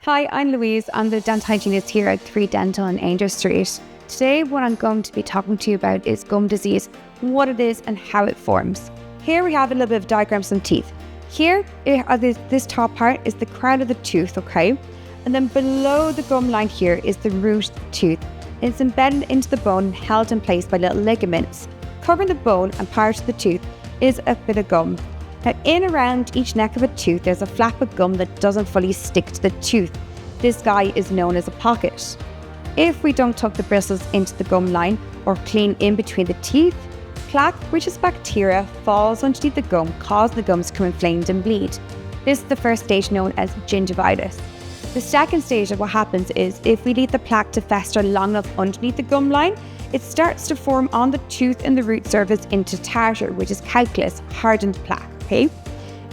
Hi, I'm Louise. I'm the dental hygienist here at 3 Dental on Angel Street. Today, what I'm going to be talking to you about is gum disease, what it is and how it forms. Here we have a little bit of diagrams of teeth. Here, this top part is the crown of the tooth, okay? And then below the gum line here is the root of the tooth. It's embedded into the bone and held in place by little ligaments. Covering the bone and part of the tooth is a bit of gum. Now, in around each neck of a tooth, there's a flap of gum that doesn't fully stick to the tooth. This guy is known as a pocket. If we don't tuck the bristles into the gum line or clean in between the teeth, plaque, which is bacteria, falls underneath the gum, causing the gums to become inflamed and bleed. This is the first stage known as gingivitis. The second stage of what happens is if we leave the plaque to fester long enough underneath the gum line, it starts to form on the tooth and the root surface into tartar, which is calculus, hardened plaque. Okay?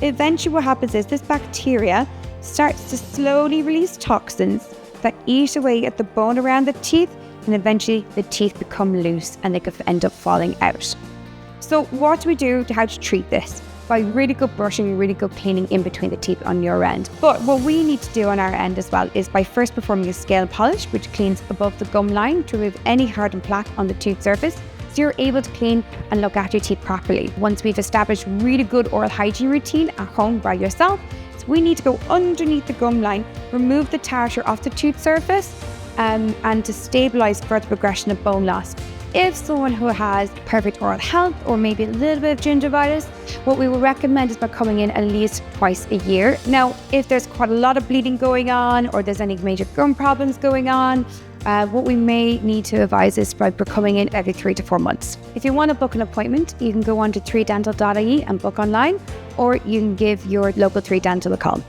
Eventually what happens is this bacteria starts to slowly release toxins that eat away at the bone around the teeth, and eventually the teeth become loose and they could end up falling out. So what do we do to how to treat this? By really good brushing, really good cleaning in between the teeth on your end. But what we need to do on our end as well is by first performing a scale polish, which cleans above the gum line to remove any hardened plaque on the tooth surface, so you're able to clean and look after your teeth properly. Once we've established really good oral hygiene routine at home by yourself, so we need to go underneath the gum line, remove the tartar off the tooth surface, and to stabilise further progression of bone loss. If someone who has perfect oral health or maybe a little bit of gingivitis, what we will recommend is by coming in at least twice a year. Now, if there's quite a lot of bleeding going on or there's any major gum problems going on, what we may need to advise is by coming in every 3 to 4 months. If you want to book an appointment, you can go on to 3dental.ie and book online, or you can give your local 3 Dental a call.